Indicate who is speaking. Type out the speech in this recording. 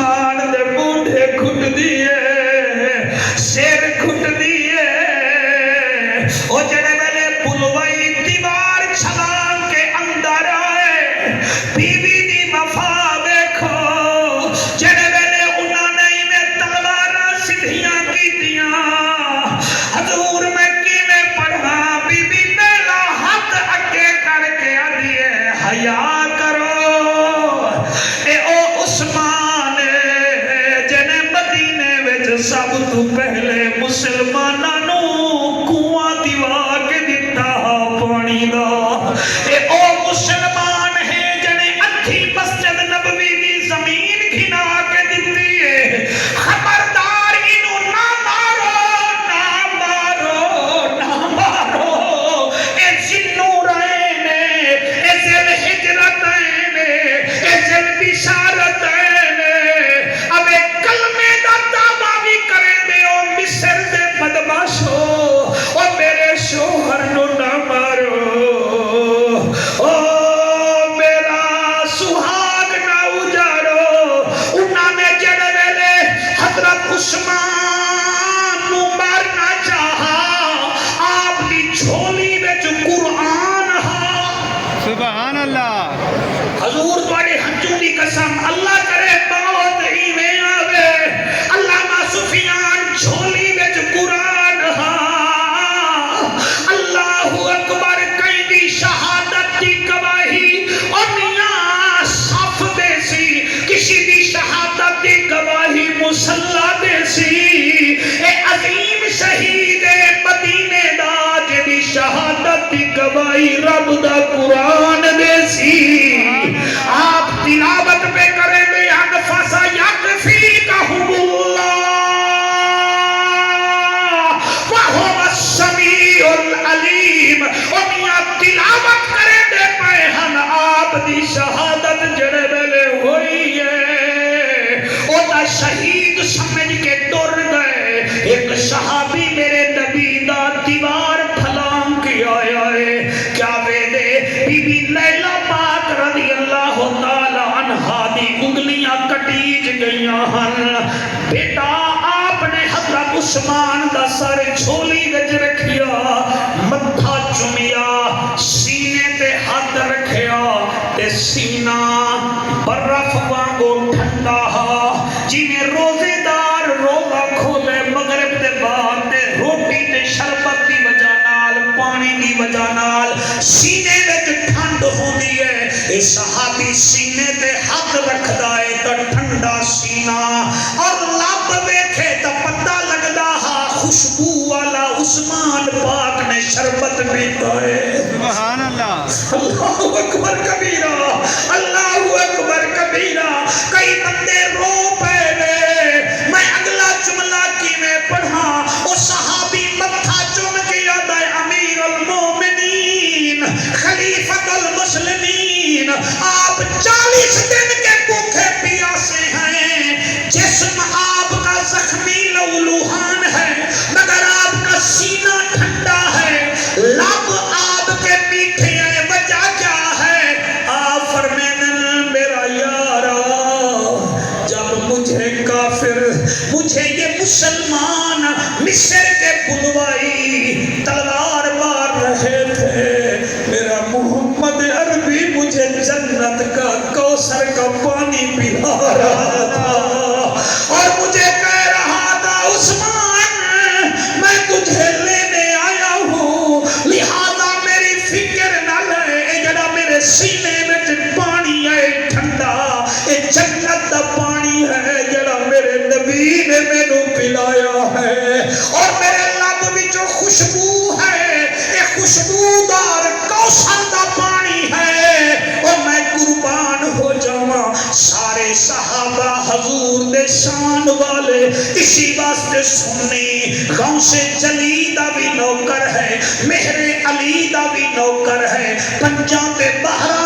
Speaker 1: عثمان دے بوڑھے گھٹ دیے سر گھٹ دیے او جڑے ویلے پلوئی دیوار چھلانگ کے اندر آئے بی بی دی وفا دیکھو جڑے ویلے انہوں نے میں تلوارہ سدھیاں کی دیاں حضور میں کی میں پڑھا بی بی میلا ہاتھ اگے کر کے آدھیے حیا کرو اے او عثمان جنے مدینے وچ سب تو پہلے مسلمانوں کنواں دیوا کے دیتا پانی دا اے او مسلمان ہے جنے ادھی مسجد نبوی دی زمین گھنا کے دیتی ہے خبردار انہوں نہ مارو نہ مارو نہ مارو اے ذنورین اے ذل ہجرتین اے ذل بشارتین اب ایک کلمے دا دعویٰ بھی کرے دے او مصر دے بدماشو او میرے شوہر نو نہ مارو او میرا سہاگ نہ اجارو انہاں نے جڑے ویلے حضرت عثمان نو مارنا چاہا آپ دی جھولی وچ قرآن ہا
Speaker 2: سبحان اللہ
Speaker 1: حضور تواڈے ہنجوں دی قسم اللہ کرے موت ہی میں آوے علامہ سفیان جھولی وچ قرآن ہا اللہ اکبر کئی دی شہادت دی گواہی اور میاں صف دے سی کسی دی شہادت دی گواہی مسلح دے سی اے عظیم شہید مدینے دا جدی شہادت دی گواہی رب دا قرآن دے سی آپ تلاوت پہ کریں بے انفسا یکفیکہم اللہ وہو السمیع العلیم اور میاں تلاوت کریں دے پہن آپ دی شہادت جڑے بلے ہوئی ہے او تا شہید سمجھ کے ڈر گئے ایک صحابی میرے نبی دا دیوار پھلانگ کے آیا ہے کیا ویدے بی بی لیلہ پاک رضی اللہ تعالی عنہ دی انگلیاں کٹیج گئیاں ہن بیٹا آپ نے حضرت عثمان دا سر جھولی وچ رکھیا متھا چومیا سینے تے ہاتھ رکھیا تے سینہ برف وانگو ٹھنڈا جی میں روزے دار روزہ کھولے مغرب دے بعد تے روٹی تے شربت دی وجہ نال پانی دی وجہ نال سینے وچ ٹھنڈ ہوندی ہے اے صحابی سینے تے ہاتھ رکھدا ہے تے ٹھنڈا سینہ اور لب ویکھے تے پتہ لگدا ہا خوشبو والا عثمان پاک نے شربت پیتا ہے
Speaker 2: سبحان اللہ
Speaker 1: اللہ اکبر کبیرہ اللہ اکبر کبیرہ کئی بندے رو پے میں اگلا جملہ کی میں پڑھا او صحابی متھا چوم کے یاد ہے امیر المومنین خلیفۃ المسلمین آپ 40 دن کے بھوکے پیاسے ہیں جسم آپ کا زخمی لولوہان ہے مگر آپ کا سینہ ٹھنڈا ہے لب آپ کے میٹھے ہیں وجہ کیا ہے آپ فرمیدن میرا یارا جب مجھے کافر مجھے یہ مسلمان مصر کے بلوائی تلوار مار رہے تھے میرا محمد عربی مجھے جنت کا کوثر کا پانی پلا رہا تھا اور مجھے کہہ رہا تھا عثمان میں تجھے لینے آیا ہوں لہذا میری فکر نہ لے اے جڑا میرے سینے میں پانی ہے ٹھنڈا اے جنت دا پانی ہے جڑا میرے نبی نے مینوں پلایا ہے اور میرے لب وچوں خوشبو ہے اے خوشبودار کوثر دا پانی ہے اور میں قربان ہو جاواں سارے صحابہ حضور دے شان والے اسی واسطے سننی غوث جلی دا بھی نوکر ہے مہر علی دا بھی نوکر ہے پنجاں تے بہرا